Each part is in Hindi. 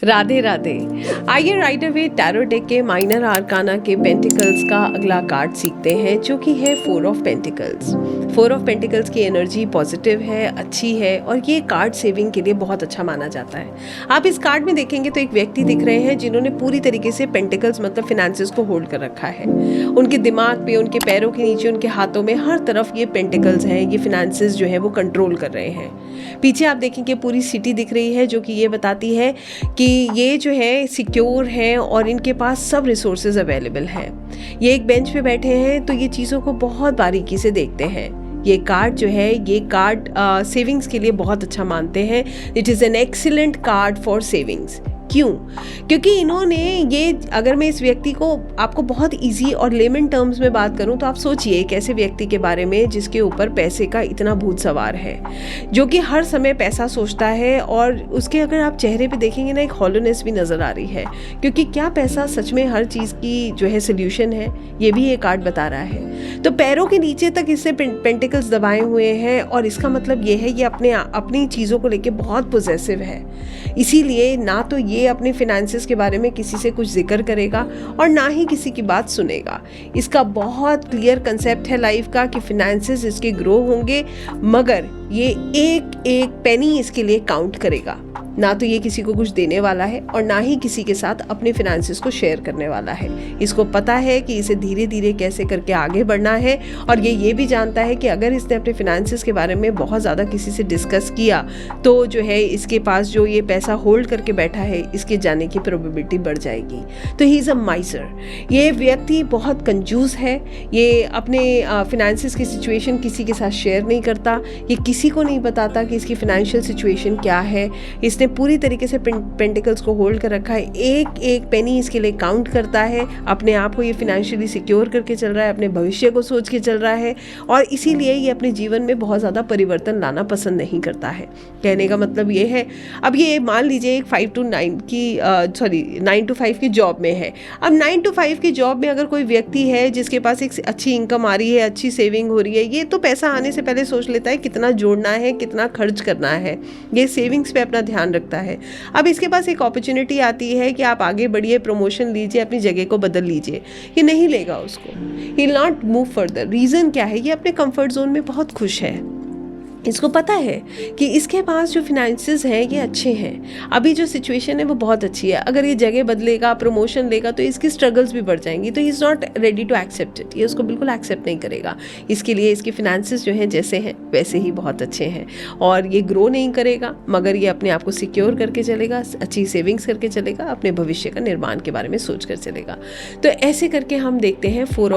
राधे राधे। आइए राइट अवे टैरो डेक के माइनर आर्काना के पेंटिकल्स का अगला कार्ड सीखते हैं, जो कि है 4 ऑफ पेंटिकल्स। 4 ऑफ पेंटिकल्स की एनर्जी पॉजिटिव है, अच्छी है, और ये कार्ड सेविंग के लिए बहुत अच्छा माना जाता है। आप इस कार्ड में देखेंगे तो एक व्यक्ति दिख रहे हैं जिन्होंने पूरी तरीके से पेंटिकल्स मतलब फिनेंसेस को होल्ड कर रखा है। उनके दिमाग पे, उनके पैरों के नीचे, उनके हाथों में, हर तरफ ये पेंटिकल्स हैं। ये फिनेंसेस जो है वो कंट्रोल कर रहे हैं। पीछे आप देखेंगे पूरी सिटी दिख रही है, जो कि ये बताती है कि ये जो है सिक्योर हैं और इनके पास सब रिसोर्सेज अवेलेबल हैं। ये एक बेंच पे बैठे हैं तो ये चीज़ों को बहुत बारीकी से देखते हैं। ये कार्ड जो है, ये कार्ड सेविंग्स के लिए बहुत अच्छा मानते हैं। It is an excellent card for savings. क्यों? क्योंकि इन्होंने ये, अगर मैं इस व्यक्ति को आपको बहुत इजी और लेमन टर्म्स में बात करूं तो आप सोचिए एक ऐसे व्यक्ति के बारे में जिसके ऊपर पैसे का इतना भूत सवार है, जो कि हर समय पैसा सोचता है, और उसके अगर आप चेहरे पे देखेंगे ना, एक हॉलोनेस भी नज़र आ रही है। क्योंकि क्या पैसा सच में हर चीज़ की जो है सोल्यूशन है? ये भी ये कार्ड बता रहा है। तो पैरों के नीचे तक इससे पेंटिकल्स दबाए हुए हैं, और इसका मतलब ये है ये अपनी चीज़ों को लेके बहुत पॉजेसिव है। इसीलिए ना तो ये अपने फिनेंसेस के बारे में किसी से कुछ जिक्र करेगा और ना ही किसी की बात सुनेगा। इसका बहुत क्लियर कंसेप्ट है लाइफ का कि फिनेंसेस इसके ग्रो होंगे, मगर ये एक एक पेनी इसके लिए काउंट करेगा। ना तो ये किसी को कुछ देने वाला है और ना ही किसी के साथ अपने फिनेंसेस को शेयर करने वाला है। इसको पता है कि इसे धीरे धीरे कैसे करके आगे बढ़ना है, और ये भी जानता है कि अगर इसने अपने फिनेंसेस के बारे में बहुत ज़्यादा किसी से डिस्कस किया तो जो है इसके पास जो ये पैसा होल्ड करके बैठा है, इसके जाने की प्रोबेबिलिटी बढ़ जाएगी। तो ही इज़ अ माइसर। ये व्यक्ति बहुत कंजूस है। ये अपने फिनेंसेस की सिचुएशन किसी के साथ शेयर नहीं करता। ये किसी को नहीं बताता कि इसकी फिनेंशियल सिचुएशन क्या है। इसने पूरी तरीके से पेंटिकल्स को होल्ड कर रखा है। एक एक पेनी इसके लिए काउंट करता है। अपने आप को ये फिनेंशियली सिक्योर करके चल रहा है, अपने भविष्य को सोच के चल रहा है, और इसीलिए ये अपने जीवन में बहुत ज़्यादा परिवर्तन लाना पसंद नहीं करता है। कहने का मतलब ये है, अब ये मान लीजिए एक 9 to 5 की जॉब में है। अब 9 to 5 की जॉब में अगर कोई व्यक्ति है जिसके पास एक अच्छी इनकम आ रही है, अच्छी सेविंग हो रही है, ये तो पैसा आने से पहले सोच लेता है कितना जोड़ना है, कितना खर्च करना है। ये सेविंग्स पे अपना ध्यान रखता है। अब इसके पास एक अपॉर्चुनिटी आती है कि आप आगे बढ़िए, प्रमोशन लीजिए, अपनी जगह को बदल लीजिए। ये नहीं लेगा उसको। He will not move further. Reason क्या है? ये अपने कंफर्ट जोन में बहुत खुश है। इसको पता है कि इसके पास जो फिनेंसेस हैं ये अच्छे हैं। अभी जो सिचुएशन है वो बहुत अच्छी है। अगर ये जगह बदलेगा, प्रमोशन लेगा, तो इसकी स्ट्रगल्स भी बढ़ जाएंगी। तो he is not ready to accept it. ये उसको बिल्कुल एक्सेप्ट नहीं करेगा। इसके लिए इसके फिनेंसेस जो हैं जैसे हैं वैसे ही बहुत अच्छे हैं, और ये ग्रो नहीं करेगा, मगर ये अपने आप को सिक्योर करके चलेगा, अच्छी सेविंग्स करके चलेगा, अपने भविष्य का निर्माण के बारे में सोच कर चलेगा। तो ऐसे करके हम देखते हैं 4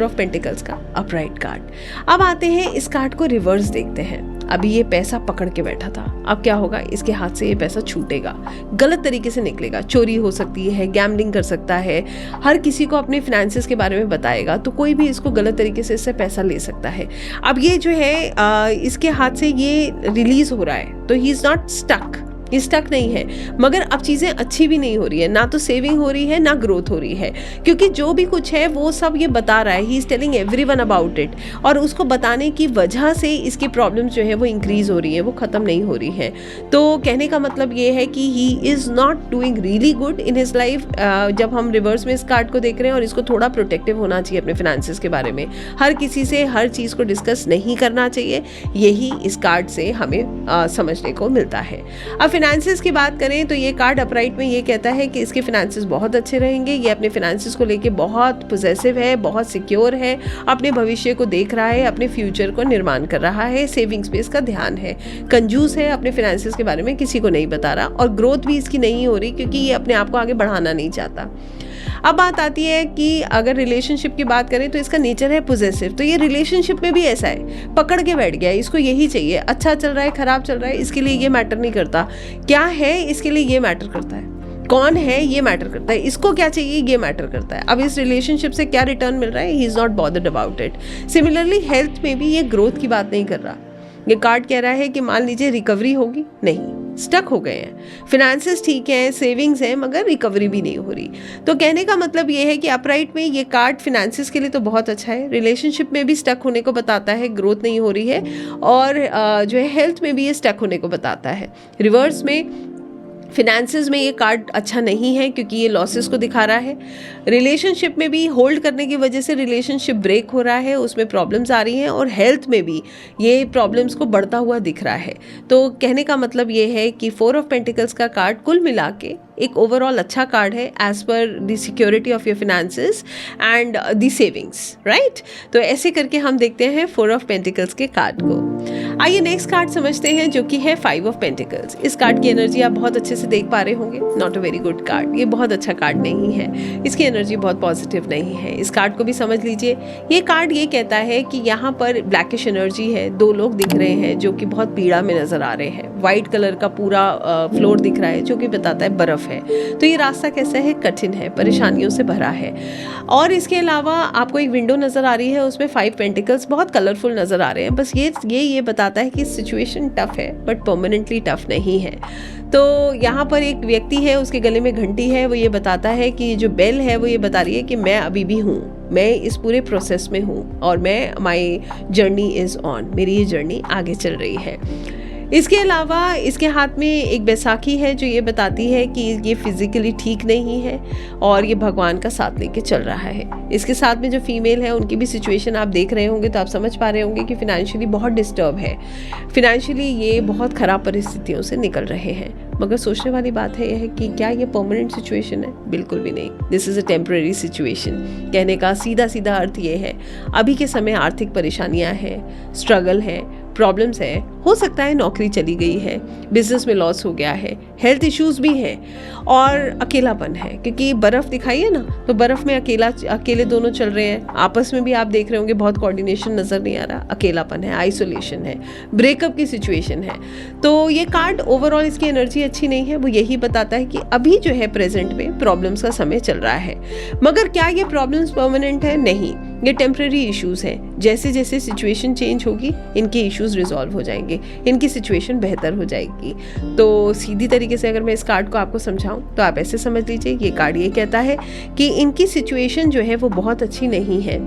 ऑफ पेंटिकल्स का अपराइट कार्ड। अब आते हैं इस कार्ड को रिवर्स देखते हैं। अभी ये पैसा पकड़ के बैठा था, अब क्या होगा? इसके हाथ से ये पैसा छूटेगा, गलत तरीके से निकलेगा। चोरी हो सकती है, गैम्बलिंग कर सकता है, हर किसी को अपने फिनेंसेस के बारे में बताएगा, तो कोई भी इसको गलत तरीके से इससे पैसा ले सकता है। अब ये जो है इसके हाथ से ये रिलीज हो रहा है, तो ही इज़ नॉट स्टक। ये स्टक नहीं है, मगर अब चीज़ें अच्छी भी नहीं हो रही है। ना तो सेविंग हो रही है, ना ग्रोथ हो रही है, क्योंकि जो भी कुछ है वो सब ये बता रहा है। He is telling everyone about it, और उसको बताने की वजह से इसकी प्रॉब्लम्स जो है वो इंक्रीज हो रही है, वो ख़त्म नहीं हो रही है। तो कहने का मतलब ये है कि ही is not doing really good in his life. जब हम रिवर्स में इस कार्ड को देख रहे हैं, और इसको थोड़ा प्रोटेक्टिव होना चाहिए अपने फिनेंसेस के बारे में। हर किसी से हर चीज़ को डिस्कस नहीं करना चाहिए। यही इस कार्ड से हमें समझने को मिलता है। अब फिनेंसेस की बात करें तो ये कार्ड अपराइट में ये कहता है कि इसके फिनेंसेस बहुत अच्छे रहेंगे। ये अपने फिनेंसेस को लेके बहुत पॉजिटिव है, बहुत सिक्योर है, अपने भविष्य को देख रहा है, अपने फ्यूचर को निर्माण कर रहा है, सेविंग्स पे इसका ध्यान है, कंजूस है, अपने फिनेंसेस के बारे में किसी को नहीं बता रहा, और ग्रोथ भी इसकी नहीं हो रही क्योंकि ये अपने आप को आगे बढ़ाना नहीं चाहता। अब बात आती है कि अगर रिलेशनशिप की बात करें तो इसका नेचर है पॉजेसिव। तो ये रिलेशनशिप में भी ऐसा है, पकड़ के बैठ गया है, इसको यही चाहिए। अच्छा चल रहा है, खराब चल रहा है, इसके लिए ये मैटर नहीं करता। क्या है इसके लिए ये मैटर करता है, कौन है ये मैटर करता है, इसको क्या चाहिए ये मैटर करता है। अब इस रिलेशनशिप से क्या रिटर्न मिल रहा है, he is not bothered about it. Similarly health में भी ये ग्रोथ की बात नहीं कर रहा। ये कार्ड कह रहा है कि मान लीजिए रिकवरी होगी, नहीं, स्टक हो गए हैं। फिनेंसेस ठीक हैं, सेविंग्स हैं, मगर रिकवरी भी नहीं हो रही। तो कहने का मतलब ये है कि अपराइट में ये कार्ड फिनेंसेस के लिए तो बहुत अच्छा है, रिलेशनशिप में भी स्टक होने को बताता है, ग्रोथ नहीं हो रही है, और जो है हेल्थ में भी ये स्टक होने को बताता है। रिवर्स में फिनेंसेस में ये कार्ड अच्छा नहीं है क्योंकि ये लॉसेस को दिखा रहा है। रिलेशनशिप में भी होल्ड करने की वजह से रिलेशनशिप ब्रेक हो रहा है, उसमें प्रॉब्लम्स आ रही हैं, और हेल्थ में भी ये प्रॉब्लम्स को बढ़ता हुआ दिख रहा है। तो कहने का मतलब ये है कि 4 ऑफ पेंटिकल्स का कार्ड कुल मिला के एक ओवरऑल अच्छा कार्ड है as per the security of your finances and the savings, right. तो ऐसे करके हम देखते हैं 4 ऑफ पेंटिकल्स के कार्ड को। आइए नेक्स्ट कार्ड समझते हैं जो कि है 5 ऑफ पेंटिकल्स। इस कार्ड की एनर्जी आप बहुत अच्छे से देख पा रहे होंगे। Not a very good card, ये बहुत अच्छा कार्ड नहीं है, इसकी एनर्जी बहुत पॉजिटिव नहीं है। इस कार्ड को भी समझ लीजिए। ये कार्ड ये कहता है कि यहाँ पर ब्लैकिश एनर्जी है, 2 लोग दिख रहे हैं जो कि बहुत पीड़ा में नजर आ रहे हैं। वाइट कलर का पूरा फ्लोर दिख रहा है जो कि बताता है बर्फ है। तो ये रास्ता कैसा है? कठिन है, परेशानियों से भरा है। और इसके अलावा आपको एक विंडो नजर आ रही है, उसमें 5 पेंटिकल्स बहुत कलरफुल नजर आ रहे हैं। बस ये बताता है कि सिचुएशन टफ है बट परमानेंटली टफ नहीं है। तो यहाँ पर एक व्यक्ति है, उसके गले में घंटी है, वो ये बताता है कि जो बेल है वो ये बता रही है कि मैं अभी भी हूँ, मैं इस पूरे प्रोसेस में हूँ और मैं माई जर्नी इज़ ऑन, मेरी ये जर्नी आगे चल रही है। इसके अलावा इसके हाथ में एक बैसाखी है जो ये बताती है कि ये फिजिकली ठीक नहीं है और ये भगवान का साथ लेके चल रहा है। इसके साथ में जो फीमेल है उनकी भी सिचुएशन आप देख रहे होंगे तो आप समझ पा रहे होंगे कि फिनेंशियली बहुत डिस्टर्ब है, फिनेंशियली ये बहुत ख़राब परिस्थितियों से निकल रहे हैं। मगर सोचने वाली बात है यह है कि क्या ये परमानेंट सिचुएशन है? बिल्कुल भी नहीं। This is a temporary situation. कहने का सीधा सीधा अर्थ ये है अभी के समय आर्थिक परेशानियां हैं, स्ट्रगल है, प्रॉब्लम्स है, हो सकता है नौकरी चली गई है, बिजनेस में लॉस हो गया है, हेल्थ इश्यूज भी हैं और अकेलापन है क्योंकि बर्फ़ दिखाई है ना, तो बर्फ़ में अकेले दोनों चल रहे हैं। आपस में भी आप देख रहे होंगे बहुत कोऑर्डिनेशन नज़र नहीं आ रहा, अकेलापन है, आइसोलेशन है, ब्रेकअप की सिचुएशन है। तो ये कार्ड ओवरऑल इसकी एनर्जी अच्छी नहीं है। वो यही बताता है कि अभी जो है प्रेजेंट में प्रॉब्लम्स का समय चल रहा है। मगर क्या ये प्रॉब्लम्स परमानेंट है? नहीं, ये टेम्परेरी इश्यूज हैं। जैसे जैसे सिचुएशन चेंज होगी इनके इश्यूज रिजॉल्व हो जाएंगे, इनकी सिचुएशन बेहतर हो जाएगी। तो सीधी तरीके से अगर मैं इस कार्ड को आपको समझाऊं तो आप ऐसे समझ लीजिए, ये कार्ड ये कहता है कि इनकी सिचुएशन जो है वो बहुत अच्छी नहीं है।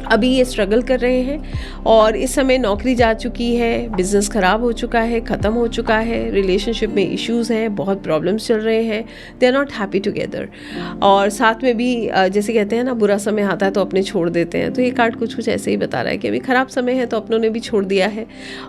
अभी ये स्ट्रगल कर रहे हैं और इस समय नौकरी जा चुकी है, बिजनेस ख़राब हो चुका है, ख़त्म हो चुका है, रिलेशनशिप में इश्यूज हैं, बहुत प्रॉब्लम्स चल रहे हैं, they are not happy together. और साथ में भी जैसे कहते हैं ना, बुरा समय आता है तो अपने छोड़ देते हैं, तो ये कार्ड कुछ ऐसे ही बता रहा है कि अभी ख़राब समय है तो अपनों ने भी छोड़ दिया है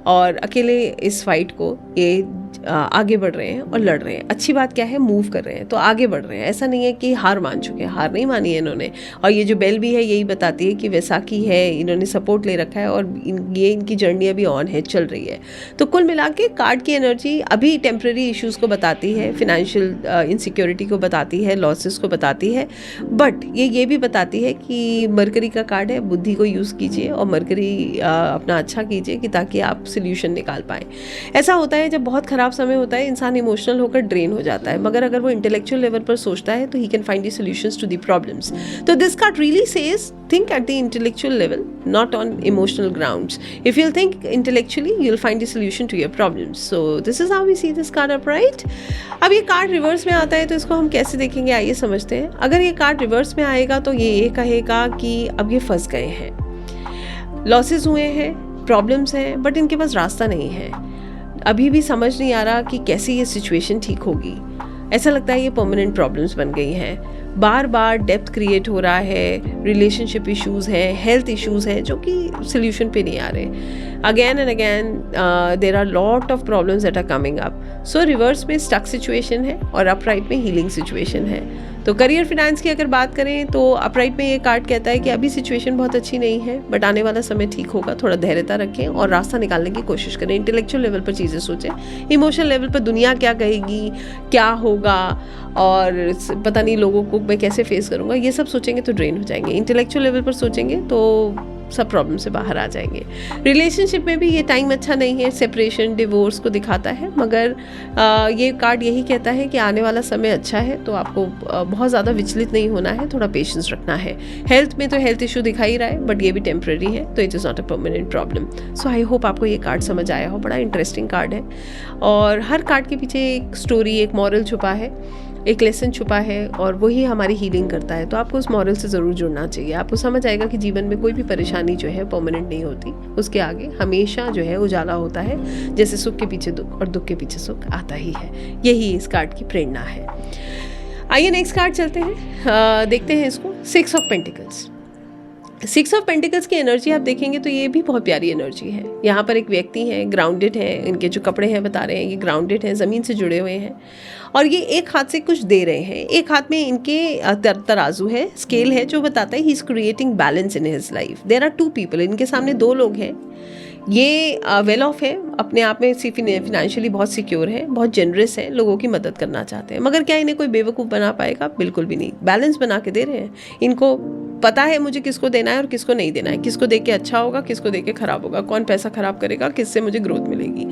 और अकेले इस फाइट को ये आगे बढ़ रहे हैं और लड़ रहे हैं। अच्छी बात क्या है, मूव कर रहे हैं तो आगे बढ़ रहे हैं। ऐसा नहीं है कि हार मान चुके हैं, हार नहीं मानी है इन्होंने। और ये जो बेल भी है यही बताती है कि वैसाखी है, इन्होंने सपोर्ट ले रखा है और ये इनकी जर्नी अभी ऑन है, चल रही है। तो कुल मिला के कार्ड की एनर्जी अभी टेम्प्रेरी इश्यूज़ को बताती है, फिनेंशियल इनसिक्योरिटी को बताती है, लॉसेस को बताती है, बट ये भी बताती है कि मरकरी का कार्ड है, बुद्धि को यूज़ कीजिए और मरकरी अपना अच्छा कीजिए कि ताकि आप सोल्यूशन निकाल पाएँ। ऐसा होता है जब बहुत ख़राब समय होता है इंसान इमोशनल होकर ड्रेन हो जाता है, मगर अगर वो इंटेलेक्चुअल लेवल पर सोचता है तो he can find the solutions to the problems. तो this card really says think at the intellectual level, not on emotional grounds. If you'll think intellectually, you'll find the solution to your problems. So this is how we see this card upright. अब ये कार्ड रिवर्स में आता है तो इसको हम कैसे देखेंगे, आइए समझते हैं। अगर ये कार्ड रिवर्स में आएगा तो ये कहेगा कि अब ये फंस गए हैं, लॉसेस हुए हैं, प्रॉब्लम्स हैं, बट इनके पास रास्ता नहीं है। अभी भी समझ नहीं आ रहा कि कैसे ये सिचुएशन ठीक होगी। ऐसा लगता है ये परमानेंट प्रॉब्लम्स बन गई हैं, बार बार डेप्थ क्रिएट हो रहा है, रिलेशनशिप इश्यूज़ हैं, हेल्थ इश्यूज़ हैं जो कि सोल्यूशन पे नहीं आ रहे। Again and again there are lot of problems that are coming up. So reverse में स्टक सिचुएशन है और अपराइट में हीलिंग सिचुएशन है। तो करियर फिनेंस की अगर बात करें तो अपराइट में ये कार्ड कहता है कि अभी सिचुएशन बहुत अच्छी नहीं है बट आने वाला समय ठीक होगा, थोड़ा धैर्यता रखें और रास्ता निकालने की कोशिश करें। इंटेलेक्चुअल लेवल पर चीज़ें सोचें, इमोशनल लेवल पर दुनिया क्या कहेगी, क्या होगा और पता नहीं लोगों को मैं कैसे फेस करूँगा, ये सब सोचेंगे तो ड्रेन हो जाएंगे। इंटेलेक्चुअल लेवल पर सोचेंगे तो सब प्रॉब्लम से बाहर आ जाएंगे। रिलेशनशिप में भी ये टाइम अच्छा नहीं है, सेपरेशन, डिवोर्स को दिखाता है, मगर ये कार्ड यही कहता है कि आने वाला समय अच्छा है तो आपको बहुत ज़्यादा विचलित नहीं होना है, थोड़ा पेशेंस रखना है। हेल्थ में तो हेल्थ इशू दिखा ही रहा है बट ये भी टेम्प्रेरी है, तो it is not a permanent problem. So I hope आपको ये कार्ड समझ आया हो। बड़ा इंटरेस्टिंग कार्ड है और हर कार्ड के पीछे एक स्टोरी, एक मॉरल छुपा है। एक लेसन छुपा है और वही हमारी हीलिंग करता है। तो आपको उस मॉरल से ज़रूर जुड़ना चाहिए। आपको समझ आएगा कि जीवन में कोई भी परेशानी जो है परमानेंट नहीं होती, उसके आगे हमेशा जो है उजाला होता है। जैसे सुख के पीछे दुख और दुख के पीछे सुख आता ही है। यही इस कार्ड की प्रेरणा है। आइए नेक्स्ट कार्ड चलते हैं, देखते हैं इसको। 6 ऑफ पेंटिकल्स। 6 ऑफ पेंटिकल्स की एनर्जी आप देखेंगे तो ये भी बहुत प्यारी एनर्जी है। यहाँ पर एक व्यक्ति है, ग्राउंडेड है, इनके जो कपड़े हैं बता रहे हैं ये ग्राउंडेड हैं, ज़मीन से जुड़े हुए हैं और ये एक हाथ से कुछ दे रहे हैं। एक हाथ में इनके तराजू है, स्केल है, जो बताता है he is creating balance in his life. There are 2 people, इनके सामने 2 लोग हैं। ये वेल ऑफ है, अपने आप में फिनेंशियली बहुत सिक्योर है, बहुत जनरस है, लोगों की मदद करना चाहते हैं। मगर क्या इन्हें कोई बेवकूफ़ बना पाएगा? बिल्कुल भी नहीं। बैलेंस बना के दे रहे हैं। इनको पता है मुझे किसको देना है और किसको नहीं देना है, किसको दे के अच्छा होगा, किसको दे के खराब होगा, कौन पैसा खराब करेगा, किससे मुझे ग्रोथ मिलेगी।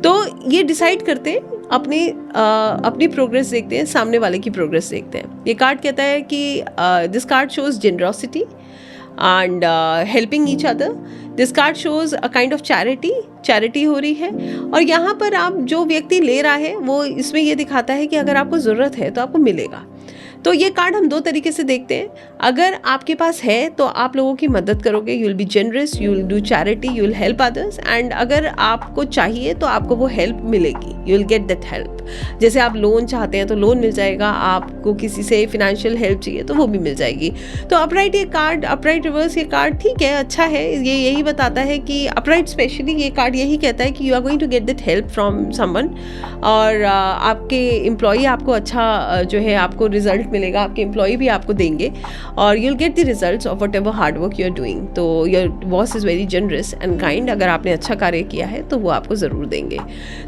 तो ये डिसाइड करते हैं, अपनी प्रोग्रेस देखते हैं, सामने वाले की प्रोग्रेस देखते हैं। ये कार्ड कहता है कि this card shows generosity and helping each other. This card shows a kind of charity हो रही है। और यहाँ पर आप जो व्यक्ति ले रहा है वो इसमें ये दिखाता है कि अगर आपको ज़रूरत है तो आपको मिलेगा। तो ये कार्ड हम 2 तरीके से देखते हैं। अगर आपके पास है तो आप लोगों की मदद करोगे, you will be generous, you will do charity, you will help others. And अगर आपको चाहिए तो आपको वो हेल्प मिलेगी, you will gate that help. जैसे आप लोन चाहते हैं तो लोन मिल जाएगा, आपको किसी से फाइनेंशियल हेल्प चाहिए तो वो भी मिल जाएगी। तो अपराइट ये कार्ड, अपराइट रिवर्स ये कार्ड ठीक है, अच्छा है। ये यही बताता है कि अपराइट स्पेशली ये कार्ड यही कहता है कि you are going to get that help from someone. और आपके एम्प्लॉई आपको अच्छा जो है आपको रिजल्ट मिलेगा, आपके एम्प्लॉय भी आपको देंगे और you will get the results of whatever hard work you are doing. तो your boss is very generous and kind. अगर आपने अच्छा कार्य किया है तो वो आपको ज़रूर देंगे।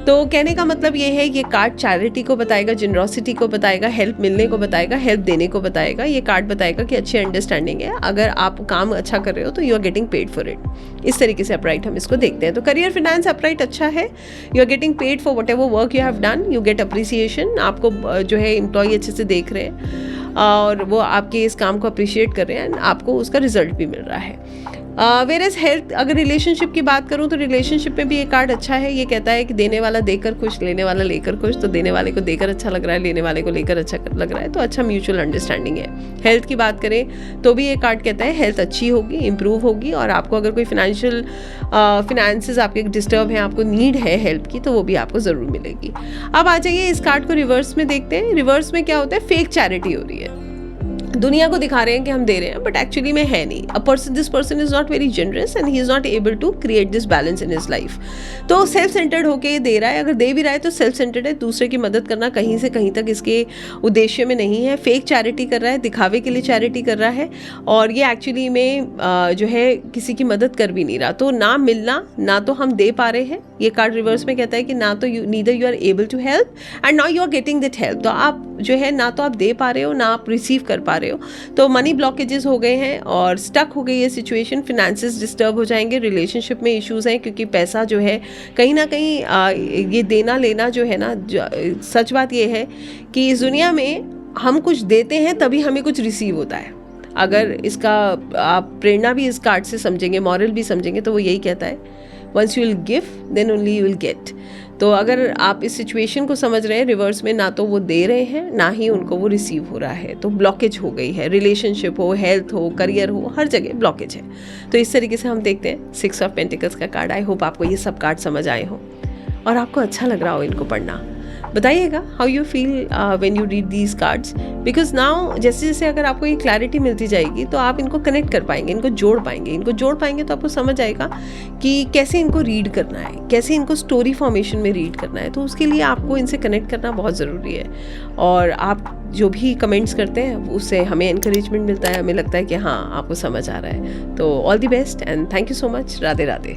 तो कहने का मतलब ये है, ये कार्ड चैरिटी को बताएगा, जनरॉसिटी को बताएगा, हेल्प मिलने को बताएगा, हेल्प देने को बताएगा। ये कार्ड बताएगा कि अच्छी अंडरस्टैंडिंग है, अगर आप काम अच्छा कर रहे हो तो you are getting paid for it. इस तरीके से अपराइट हम इसको देखते हैं। तो करियर फाइनेंस अपराइट अच्छा है, you are getting paid for whatever work you have done, you get appreciation. आपको जो है एम्प्लॉय अच्छे से देख रहे हैं और वो आपके इस काम को अप्रिशिएट कर रहे हैं, आपको उसका रिजल्ट भी मिल रहा है। वेरएज हेल्थ, अगर रिलेशनशिप की बात करूं तो रिलेशनशिप में भी ये कार्ड अच्छा है। ये कहता है कि देने वाला देकर खुश, लेने वाला लेकर खुश। तो देने वाले को देकर अच्छा लग रहा है, लेने वाले को लेकर अच्छा लग रहा है, तो अच्छा म्यूचुअल अंडरस्टैंडिंग है। हेल्थ की बात करें तो भी ये कार्ड कहता है हेल्थ अच्छी होगी, इंप्रूव होगी। और आपको अगर कोई फिनेंसेस आपके डिस्टर्ब हैं, आपको नीड है हेल्प की, तो वो भी आपको ज़रूर मिलेगी। अब आ जाइए इस कार्ड को रिवर्स में देखते हैं। रिवर्स में क्या होता है? फेक चैरिटी हो रही है। दुनिया को दिखा रहे हैं कि हम दे रहे हैं, बट एक्चुअली में है नहीं। This person is not very generous and he is not able to create this balance in his life. तो सेल्फ सेंटर्ड होके दे रहा है, अगर दे भी रहा है तो सेल्फ सेंटर्ड है। दूसरे की मदद करना कहीं से कहीं तक इसके उद्देश्य में नहीं है। फेक चैरिटी कर रहा है, दिखावे के लिए चैरिटी कर रहा है और ये एक्चुअली में जो है किसी की मदद कर भी नहीं रहा। तो ना मिलना, ना तो हम दे पा रहे हैं। ये कार्ड रिवर्स में कहता है कि ना तो neither you are able to help and now you are getting that help. तो आप जो है ना तो आप दे पा रहे हो, ना आप रिसीव कर पा रहे हो। तो मनी ब्लॉकेजेस हो गए हैं और स्टक हो गई ये सिचुएशन। फिनेंसेस डिस्टर्ब हो जाएंगे, रिलेशनशिप में इश्यूज हैं, क्योंकि पैसा जो है कहीं ना कहीं ये देना लेना जो है ना, सच बात ये है कि इस दुनिया में हम कुछ देते हैं तभी हमें कुछ रिसीव होता है। अगर इसका आप प्रेरणा भी इस कार्ड से समझेंगे, मॉरल भी समझेंगे, तो वो यही कहता है once you will give then only you will get. तो अगर आप इस सिचुएशन को समझ रहे हैं, रिवर्स में ना तो वो दे रहे हैं, ना ही उनको वो रिसीव हो रहा है, तो ब्लॉकेज हो गई है। रिलेशनशिप हो, हेल्थ हो, करियर हो, हर जगह ब्लॉकेज है। तो इस तरीके से हम देखते हैं 6 ऑफ पेंटिकल्स का कार्ड। आई होप आपको ये सब कार्ड समझ आए हो और आपको अच्छा लग रहा हो इनको पढ़ना। बताइएगा how you feel when you read these cards, because now जैसे जैसे अगर आपको ये क्लैरिटी मिलती जाएगी तो आप इनको कनेक्ट कर पाएंगे, इनको जोड़ पाएंगे तो आपको समझ आएगा कि कैसे इनको रीड करना है, कैसे इनको स्टोरी फॉर्मेशन में रीड करना है। तो उसके लिए आपको इनसे कनेक्ट करना बहुत ज़रूरी है। और आप जो भी कमेंट्स करते हैं उससे हमें एनकरेजमेंट मिलता है, हमें लगता है कि हाँ आपको समझ आ रहा है। तो all the best and thank you so much. Radhe Radhe.